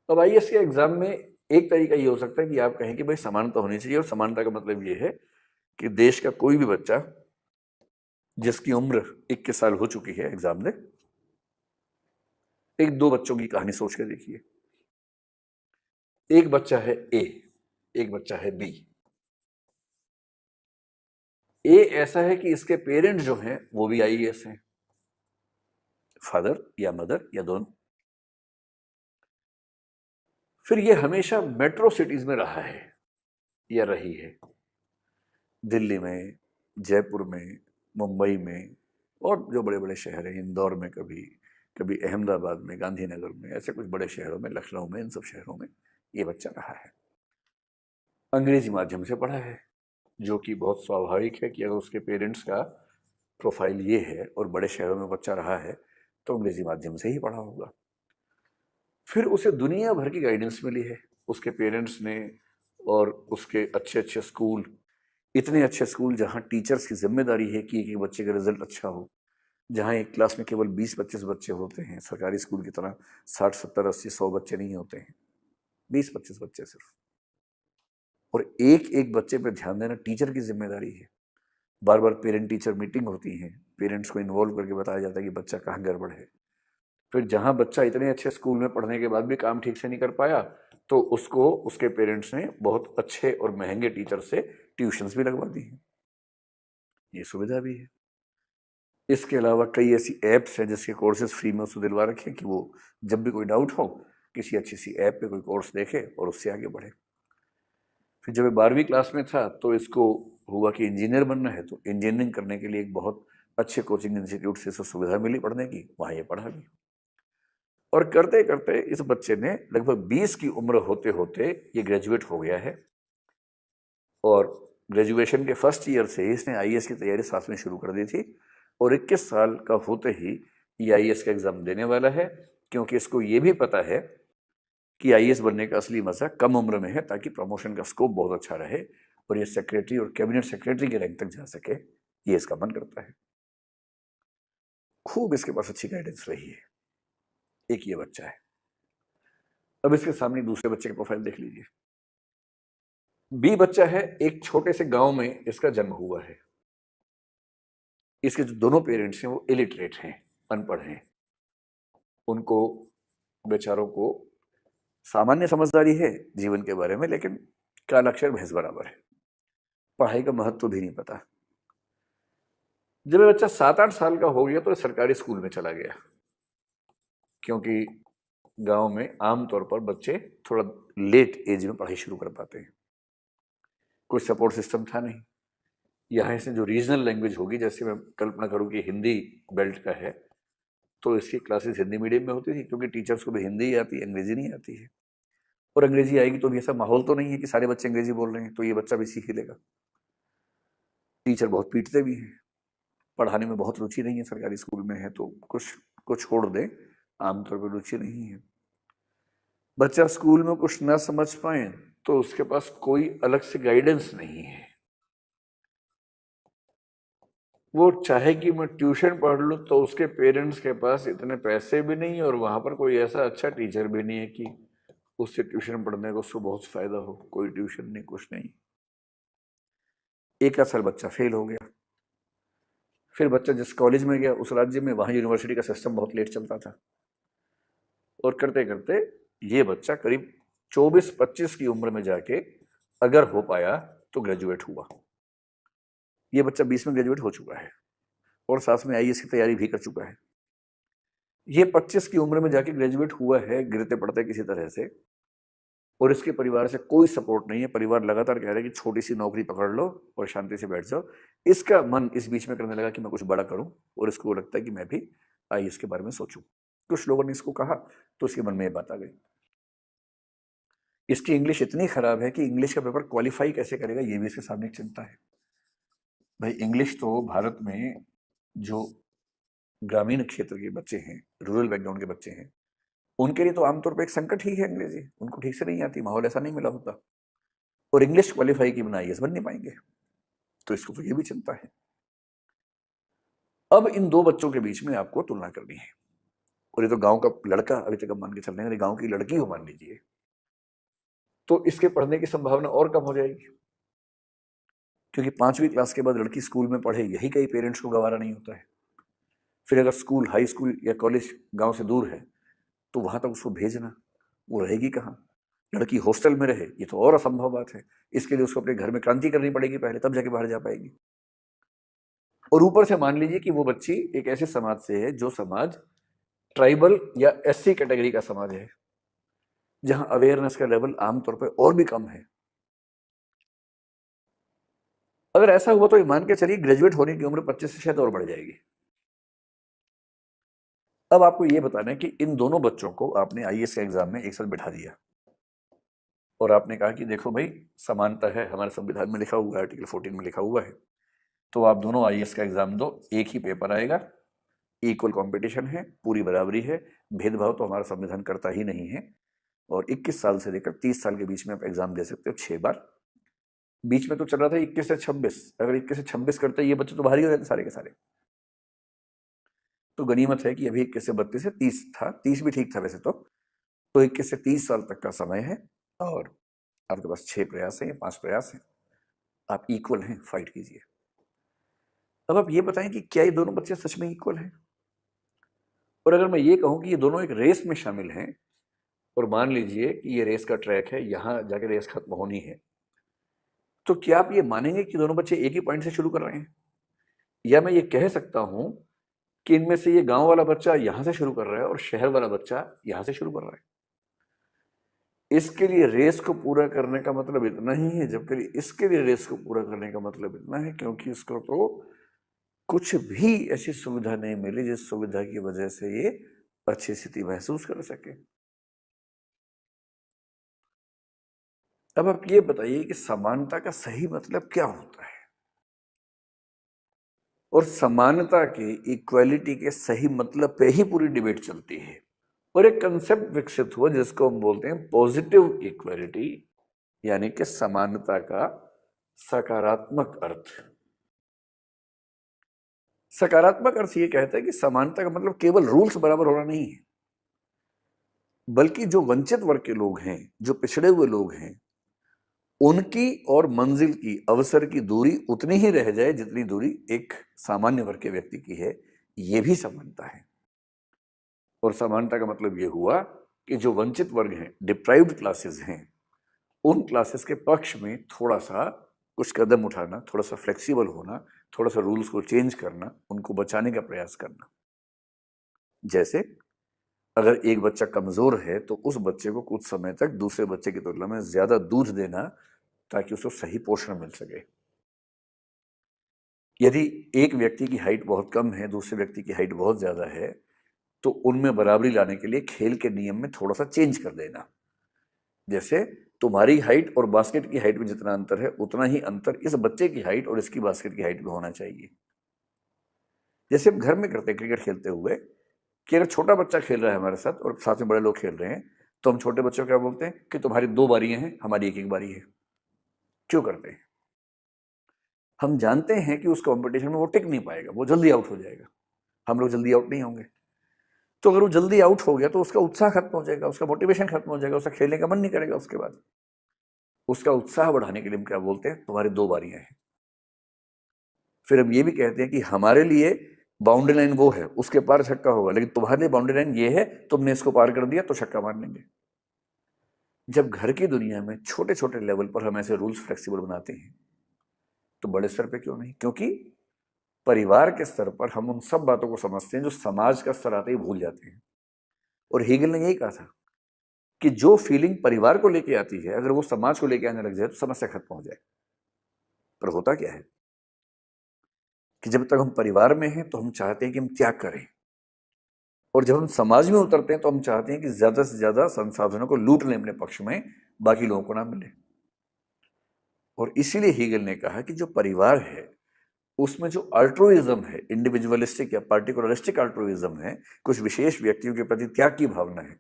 अब आईएएस के एग्जाम में एक तरीका ये हो सकता है कि आप कहें कि भाई समानता होनी चाहिए, और समानता का मतलब ये है कि देश का कोई भी बच्चा जिसकी उम्र 21 साल हो चुकी है एग्जाम दे। एक दो बच्चों की कहानी सोच के देखिए। एक बच्चा है ए, एक बच्चा है बी। ए ऐसा है कि इसके पेरेंट्स जो हैं वो भी आईएएस हैं, फादर या मदर या दोनों। फिर ये हमेशा मेट्रो सिटीज में रहा है या रही है, दिल्ली में, जयपुर में, मुंबई में, और जो बड़े बड़े शहर हैं, इंदौर में, कभी कभी अहमदाबाद में, गांधीनगर में, ऐसे कुछ बड़े शहरों में, लखनऊ में, इन सब शहरों में ये बच्चा रहा है। अंग्रेजी माध्यम से पढ़ा है, जो कि बहुत स्वाभाविक है कि अगर उसके पेरेंट्स का प्रोफाइल ये है और बड़े शहरों में बच्चा रहा है तो अंग्रेजी माध्यम से ही पढ़ा होगा। फिर उसे दुनिया भर की गाइडेंस मिली है उसके पेरेंट्स ने, और उसके अच्छे अच्छे स्कूल, इतने अच्छे स्कूल जहाँ टीचर्स की जिम्मेदारी है कि एक एक बच्चे का रिजल्ट अच्छा हो, जहाँ एक क्लास में केवल 20-25 बच्चे होते हैं, सरकारी स्कूल की तरह 60-70-80-100 बच्चे नहीं होते हैं, 20-25 बच्चे सिर्फ, और एक एक बच्चे पर ध्यान देना टीचर की जिम्मेदारी है। बार बार पेरेंट टीचर मीटिंग होती है, पेरेंट्स को इन्वॉल्व करके बताया जाता है कि बच्चा कहाँ गड़बड़ है। फिर जहाँ बच्चा इतने अच्छे स्कूल में पढ़ने के बाद भी काम ठीक से नहीं कर पाया तो उसको उसके पेरेंट्स ने बहुत अच्छे और महंगे टीचर से ट्यूशन्स भी लगवा दी हैं, ये सुविधा भी है। इसके अलावा कई ऐसी ऐप्स हैं जिसके कोर्सेज फ्री में उसको दिलवा रखे कि वो जब भी कोई डाउट हो किसी अच्छी सी ऐप पे कोई कोर्स देखे और उससे आगे बढ़े। फिर जब 12वीं क्लास में था तो इसको हुआ कि इंजीनियर बनना है, तो इंजीनियरिंग करने के लिए एक बहुत अच्छे कोचिंग इंस्टीट्यूट से सुविधा मिली पढ़ने की, वहाँ ये पढ़ा भी। और करते करते इस बच्चे ने लगभग 20 की उम्र होते होते ये ग्रेजुएट हो गया है, और ग्रेजुएशन के फर्स्ट ईयर से इसने आईएएस की तैयारी साथ में शुरू कर दी थी, और 21 साल का होते ही ये आईएएस का एग्जाम देने वाला है, क्योंकि इसको ये भी पता है कि आईएएस बनने का असली मजा कम उम्र में है, ताकि प्रमोशन का स्कोप बहुत अच्छा रहे और ये सेक्रेटरी और कैबिनेट सेक्रेटरी के रैंक तक जा सके, ये इसका मन करता है। खूब इसके पास अच्छी गाइडेंस रही है। एक ये बच्चा है। अब इसके सामने दूसरे बच्चे का प्रोफाइल देख लीजिए। बी बच्चा है, एक छोटे से गांव में इसका जन्म हुआ है। इसके जो दोनों पेरेंट्स हैं वो इलिटरेट हैं, अनपढ़ हैं। उनको बेचारों को सामान्य समझदारी है जीवन के बारे में, लेकिन कालाक्षर भैंस बराबर है, पढ़ाई का महत्व भी नहीं पता। जब ये बच्चा 7-8 साल का हो गया तो सरकारी स्कूल में चला गया, क्योंकि गांव में आमतौर पर बच्चे थोड़ा लेट एज में पढ़ाई शुरू कर पाते हैं, कोई सपोर्ट सिस्टम था नहीं। यहाँ से जो रीजनल लैंग्वेज होगी, जैसे मैं कल्पना करूँ कि हिंदी बेल्ट का है तो इसकी क्लासेस हिंदी मीडियम में होती थी, क्योंकि टीचर्स को भी हिंदी ही आती है, अंग्रेजी नहीं आती है। और अंग्रेजी आएगी तो भी ऐसा माहौल तो नहीं है कि सारे बच्चे अंग्रेजी बोल रहे हैं, तो ये बच्चा भी सीख ही लेगा। टीचर बहुत पीटते भी हैं, पढ़ाने में बहुत रुचि नहीं है, सरकारी स्कूल में है तो कुछ कुछ छोड़ दें, आमतौर पर रुचि नहीं है। बच्चा स्कूल में कुछ ना समझ पाए तो उसके पास कोई अलग से गाइडेंस नहीं है। वो चाहे कि मैं ट्यूशन पढ़ लूँ तो उसके पेरेंट्स के पास इतने पैसे भी नहीं, और वहाँ पर कोई ऐसा अच्छा टीचर भी नहीं है कि उससे ट्यूशन पढ़ने को उसको बहुत फायदा हो। कोई ट्यूशन नहीं, कुछ नहीं। एक साल बच्चा फेल हो गया। फिर बच्चा जिस कॉलेज में गया उस राज्य में, वहाँ यूनिवर्सिटी का सिस्टम बहुत लेट चलता था, और करते करते ये बच्चा करीब 24-25 की उम्र में जाके अगर हो पाया तो ग्रेजुएट हुआ। ये बच्चा 20 में ग्रेजुएट हो चुका है और साथ में आईएएस की तैयारी भी कर चुका है। ये 25 की उम्र में जाके ग्रेजुएट हुआ है गिरते पड़ते किसी तरह से, और इसके परिवार से कोई सपोर्ट नहीं है। परिवार लगातार कह रहा है कि छोटी सी नौकरी पकड़ लो और शांति से बैठ जाओ। इसका मन इस बीच में करने लगा कि मैं कुछ बड़ा करूं, और इसको लगता है कि मैं भी आईएएस के बारे में सोचूं। कुछ लोगों ने इसको कहा तो इसके मन में ये बात आ गई। इसकी इंग्लिश इतनी खराब है कि इंग्लिश का पेपर क्वालिफाई कैसे करेगा, ये भी इसके सामने एक चिंता है। भाई इंग्लिश तो भारत में जो ग्रामीण क्षेत्र के बच्चे हैं, रूरल बैकग्राउंड के बच्चे हैं, उनके लिए तो आमतौर पर एक संकट ही है अंग्रेजी। उनको ठीक से नहीं आती, माहौल ऐसा नहीं मिला होता, और इंग्लिश क्वालिफाई की बिना आईएएस बन नहीं पाएंगे, तो इसको तो ये भी चिंता है। अब इन दो बच्चों के बीच में आपको तुलना करनी है, और ये तो गांव का लड़का, अभी तक हम मान के चल रहे हैं गांव की लड़की हो मान लीजिए, तो इसके पढ़ने की संभावना और कम हो जाएगी, क्योंकि 5वीं क्लास के बाद लड़की स्कूल में पढ़े यही कई पेरेंट्स को गवारा नहीं होता है। फिर अगर स्कूल, हाई स्कूल या कॉलेज गांव से दूर है तो वहां तक उसको भेजना, वो रहेगी कहाँ? लड़की हॉस्टल में रहे ये तो और असंभव बात है। इसके लिए उसको अपने घर में क्रांति करनी पड़ेगी पहले, तब जाके बाहर जा पाएगी। और ऊपर से मान लीजिए कि वो बच्ची एक ऐसे समाज से है जो समाज ट्राइबल या एससी कैटेगरी का समाज है, जहां अवेयरनेस का लेवल आमतौर पर और भी कम है। अगर ऐसा हुआ तो मान के चलिए ग्रेजुएट होने की उम्र 25 से शायद और बढ़ जाएगी। अब आपको ये बताना है कि इन दोनों बच्चों को आपने आईएएस के एग्जाम में एक साथ बिठा दिया और आपने कहा कि देखो भाई, समानता है, हमारे संविधान में लिखा हुआ है, आर्टिकल 14 में लिखा हुआ है, तो आप दोनों आईएएस का एग्जाम दो, एक ही पेपर आएगा, इक्वल कंपटीशन है, पूरी बराबरी है, भेदभाव तो हमारा संविधान करता ही नहीं है। और 21 साल से लेकर 30 साल के बीच में आप एग्जाम दे सकते हो 6 बार। बीच में तो चल रहा था 21 से 26, अगर 21 से 26 करते ये बच्चे तो बाहर ही हो जाते सारे के सारे। तो गनीमत है कि अभी 21 से 32 से 30 था, 30 भी ठीक था वैसे तो 21 से 30 साल तक का समय है और आपके पास 6 प्रयास हैं, 5 प्रयास हैं, आप इक्वल हैं, फाइट कीजिए। अब आप ये बताएं कि क्या ये दोनों बच्चे सच में इक्वल हैं? और अगर मैं ये कहूं कि ये दोनों एक रेस में शामिल हैं और मान लीजिए कि ये रेस का ट्रैक है, यहां जाके रेस खत्म होनी है, तो क्या आप ये मानेंगे कि दोनों बच्चे एक ही पॉइंट से शुरू कर रहे हैं? या मैं ये कह सकता हूं कि इनमें से ये गांव वाला बच्चा यहां से शुरू कर रहा है और शहर वाला बच्चा यहां से शुरू कर रहा है? इसके लिए रेस को पूरा करने का मतलब इतना ही है, जबकि इसके लिए रेस को पूरा करने का मतलब इतना है क्योंकि इसको तो कुछ भी ऐसी सुविधा नहीं मिली जिस सुविधा की वजह से ये अच्छी स्थिति महसूस कर सके। अब आप ये बताइए कि समानता का सही मतलब क्या होता है और समानता के, इक्वालिटी के सही मतलब पे ही पूरी डिबेट चलती है। और एक कंसेप्ट विकसित हुआ जिसको हम बोलते हैं पॉजिटिव इक्वालिटी, यानी कि समानता का सकारात्मक अर्थ। सकारात्मक अर्थ ये कहता है कि समानता का मतलब केवल रूल्स बराबर होना नहीं है, बल्कि जो वंचित वर्ग के लोग हैं, जो पिछड़े हुए लोग हैं, उनकी और मंजिल की, अवसर की दूरी उतनी ही रह जाए जितनी दूरी एक सामान्य वर्ग के व्यक्ति की है। ये भी समानता है। और समानता का मतलब ये हुआ कि जो वंचित वर्ग हैं, डिप्राइव्ड क्लासेस हैं, उन क्लासेस के पक्ष में थोड़ा सा कुछ कदम उठाना, थोड़ा सा फ्लेक्सिबल होना, थोड़ा सा रूल्स को चेंज करना, उनको बचाने का प्रयास करना। जैसे अगर एक बच्चा कमजोर है तो उस बच्चे को कुछ समय तक दूसरे बच्चे की तुलना में ज्यादा दूध देना ताकि उसको सही पोषण मिल सके। यदि एक व्यक्ति की हाइट बहुत कम है, दूसरे व्यक्ति की हाइट बहुत ज्यादा है, तो उनमें बराबरी लाने के लिए खेल के नियम में थोड़ा सा चेंज कर देना। जैसे तुम्हारी हाइट और बास्केट की हाइट में जितना अंतर है उतना ही अंतर इस बच्चे की हाइट और इसकी बास्केट की हाइट में होना चाहिए। जैसे हम घर में करते हैं क्रिकेट खेलते हुए कि अगर छोटा बच्चा खेल रहा है हमारे साथ और साथ में बड़े लोग खेल रहे हैं, तो हम छोटे बच्चों को क्या बोलते हैं कि तुम्हारी 2 बारियां हैं, हमारी एक बारी है। क्यों करते हैं? हम जानते हैं कि उस कंपटीशन में वो टिक नहीं पाएगा, वो जल्दी आउट हो जाएगा, हम लोग जल्दी आउट नहीं होंगे। तो अगर वो जल्दी आउट हो गया तो उसका उत्साह खत्म हो जाएगा, उसका मोटिवेशन खत्म हो जाएगा, उसका खेलने का मन नहीं करेगा। उसके बाद उसका उत्साह बढ़ाने के लिए हम क्या बोलते हैं, तुम्हारी 2 बारियां हैं। फिर हम ये भी कहते हैं कि हमारे लिए बाउंड्री लाइन वो है, उसके पार छक्का होगा, लेकिन तुम्हारे लिए बाउंड्री लाइन ये है, तुमने इसको पार कर दिया तो छक्का मार लेंगे। जब घर की दुनिया में छोटे छोटे लेवल पर हम ऐसे रूल्स फ्लेक्सिबल बनाते हैं, तो बड़े स्तर पे क्यों नहीं? क्योंकि परिवार के स्तर पर हम उन सब बातों को समझते हैं जो समाज का स्तर आते ही भूल जाते हैं। और हेगल ने यही कहा था कि जो फीलिंग परिवार को लेके आती है, अगर वो समाज को लेके आने लग जाए तो समस्या खत्म हो जाए। पर होता क्या है कि जब तक हम परिवार में हैं तो हम चाहते हैं कि हम त्याग करें, और जब हम समाज में उतरते हैं तो हम चाहते हैं कि ज्यादा से ज्यादा संसाधनों को लूट लें अपने पक्ष में, बाकी लोगों को ना मिले। और इसीलिए हीगल ने कहा कि जो परिवार है उसमें जो अल्ट्रुइज्म है, इंडिविजुअलिस्टिक या पार्टिकुलरिस्टिक अल्ट्रुइज्म है, कुछ विशेष व्यक्तियों के प्रति त्याग की भावना है।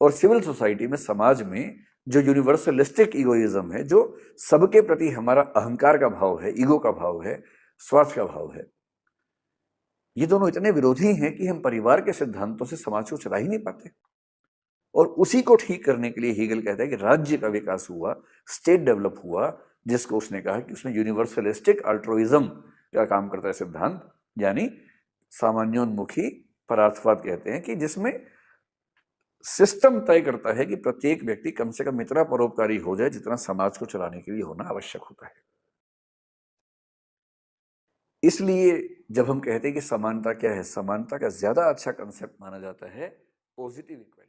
और सिविल सोसाइटी में, समाज में जो यूनिवर्सलिस्टिक इगोइज्म है, जो सबके प्रति हमारा अहंकार का भाव है, ईगो का भाव है, स्वार्थ का भाव है, ये दोनों इतने विरोधी हैं कि हम परिवार के सिद्धांतों से समाज को चला ही नहीं पाते। और उसी को ठीक करने के लिए हीगल कहता है कि राज्य का विकास हुआ, स्टेट डेवलप हुआ, जिसको उसने कहा कि उसमें यूनिवर्सलिस्टिक अल्ट्रुइज्म का काम करता है सिद्धांत, यानी सामान्योन्मुखी परार्थवाद कहते हैं, कि जिसमें सिस्टम तय करता है कि प्रत्येक व्यक्ति कम से कम इतना परोपकारी हो जाए जितना समाज को चलाने के लिए होना आवश्यक होता है। इसलिए जब हम कहते हैं कि समानता क्या है, समानता का ज्यादा अच्छा कंसेप्ट माना जाता है पॉजिटिव इक्वालिटी।